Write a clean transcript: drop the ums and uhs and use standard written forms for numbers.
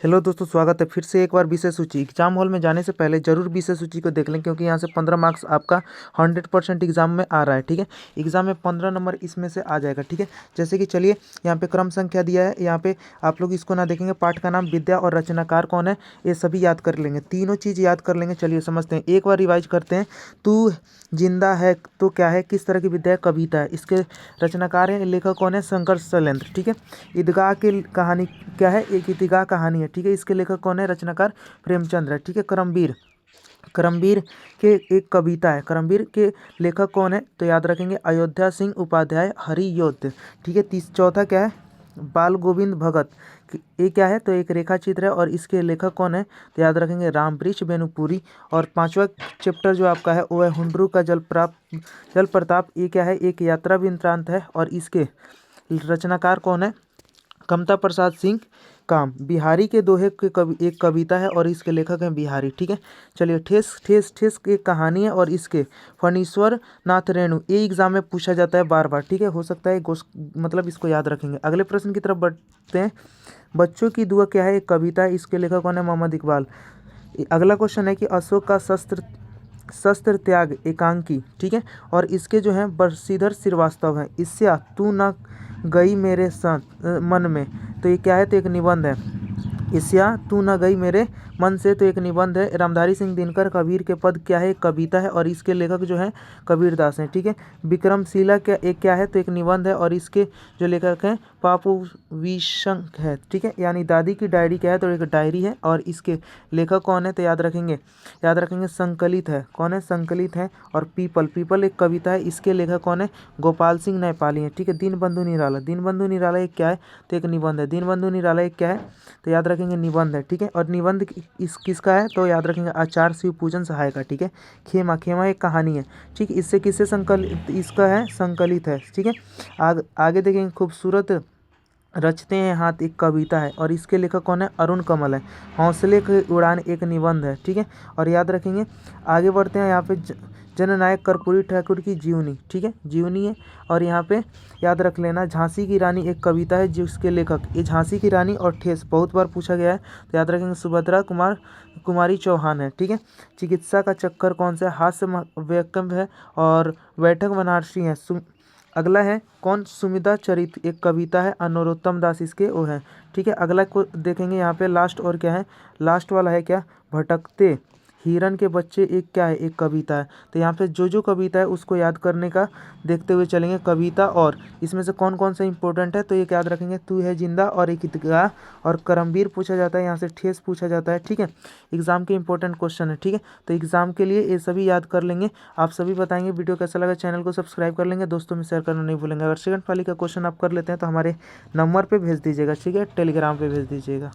Hello दोस्तों, स्वागत है फिर से एक बार विषय सूची। एग्जाम हॉल में जाने से पहले जरूर विषय सूची को देख लें, क्योंकि यहाँ से 15 मार्क्स आपका 100% एग्जाम में आ रहा है। ठीक है, एग्जाम में 15 नंबर इसमें से आ जाएगा। ठीक है, जैसे कि चलिए यहाँ पे क्रम संख्या दिया है, यहाँ पे आप लोग इसको ना देखेंगे। पाठ का नाम, विद्या और रचनाकार कौन है, ये सभी याद कर लेंगे। तीनों चीज़ याद कर लेंगे। चलिए समझते हैं, एक बार रिवाइज करते हैं। तू जिंदा है तो क्या है, किस तरह की विद्या है, कविता है। इसके रचनाकार है, लेखक कौन है, शंकर शैलेंद्र। ठीक है, ईदगाह की कहानी क्या है, एक ईदगाह कहानी है। ठीक है, इसके लेखक कौन है, रचनाकार प्रेमचंद्र है। ठीक है, करमवीर, करमवीर के एक कविता है। करमवीर के लेखक कौन है, तो याद रखेंगे अयोध्या सिंह उपाध्याय हरियोद्ध। ठीक है, चौथा क्या है, बाल गोविंद भगत। ये क्या है, तो एक रेखा चित्र है और इसके लेखक कौन है, तो याद रखेंगे रामवृक्ष बेनुपुरी। और पांचवा चैप्टर जो आपका है वो है हुंड्रू का जल प्रताप। ये क्या है, एक यात्रा वृत्तांत है और इसके रचनाकार कौन है, कमता प्रसाद सिंह काम। बिहारी के दोहे के एक कविता है और इसके लेखक हैं बिहारी। ठीक है, चलिए ठेस ठेस ठेस की कहानी है और इसके फणीश्वर नाथ रेणु। ये एग्जाम में पूछा जाता है बार बार। ठीक है, हो सकता है मतलब इसको याद रखेंगे। अगले प्रश्न की तरफ बढ़ते हैं। बच्चों की दुआ क्या है, एक कविता है। इसके लेखक कौन है, मोहम्मद इकबाल। अगला क्वेश्चन है कि अशोक का शस्त्र त्याग एकांकी। ठीक है, और इसके जो हैं बंशीधर श्रीवास्तव हैं। इससे तू न गई मेरे साथ मन में, तो ये क्या है, तो एक निबंध है। इसया तू न गई मेरे मन से, तो एक निबंध है। रामधारी सिंह दिनकर कबीर के पद क्या है, एक कविता है और इसके लेखक जो हैं कबीरदास हैं। ठीक है, विक्रमशिला क्या है, तो एक निबंध है और इसके जो लेखक हैं पापू विशंक है। ठीक है, यानी दादी की डायरी क्या है, तो एक डायरी है और इसके लेखक कौन है, तो याद रखेंगे संकलित है। कौन है, संकलित है। और पीपल एक कविता है। इसके लेखक कौन है, गोपाल सिंह नेपाली है। ठीक है, दीनबंधु निराला एक क्या है, तो एक निबंध है। दीनबंधु निराला एक क्या है, तो याद रखेंगे निबंध है। ठीक है, और निबंध इस किसका है, तो याद रखेंगे आचार्य शिव पूजन सहाय का। ठीक है, खेमा एक कहानी है। ठीक, इससे किससे संकलित, इसका है संकलित है। ठीक है, आगे देखेंगे खूबसूरत रचते हैं हाथ एक कविता है और इसके लेखक कौन है, अरुण कमल है। हौसले की उड़ान एक निबंध है। ठीक है, और याद रखेंगे। आगे बढ़ते हैं, यहाँ पे जननायक कर्पूरी ठाकुर की जीवनी। ठीक है, जीवनी है। और यहाँ पे याद रख लेना, झांसी की रानी एक कविता है जिसके लेखक, ये झांसी की रानी और ठेस बहुत बार पूछा गया है, तो याद रखेंगे सुभद्रा कुमारी चौहान है। ठीक है, चिकित्सा का चक्कर कौन सा, हास्य व्यंग्य है और बैठक बनारसी है। अगला है कौन, सुमिता चरित एक कविता है, नरोत्तम दास इसके वो है। ठीक है, अगला को देखेंगे यहाँ पे लास्ट, और क्या है, लास्ट वाला है क्या, भटकते हिरन के बच्चे एक क्या है, एक कविता है। तो यहाँ पे जो कविता है उसको याद करने का देखते हुए चलेंगे कविता, और इसमें से कौन कौन सा इंपॉर्टेंट है, तो ये याद रखेंगे तू है जिंदा और एक ईदगाह और करमवीर पूछा जाता है, यहाँ से ठेस पूछा जाता है। ठीक है, एग्जाम के इंपॉर्टेंट क्वेश्चन है। ठीक है, तो एग्जाम के लिए ये सभी याद कर लेंगे। आप सभी बताएंगे वीडियो कैसा लगा, चैनल को सब्सक्राइब कर लेंगे, दोस्तों में शेयर करना नहीं भूलेंगे। अगर सेकंड वाली का क्वेश्चन आप कर लेते हैं तो हमारे नंबर पर भेज दीजिएगा। ठीक है, टेलीग्राम पर भेज दीजिएगा।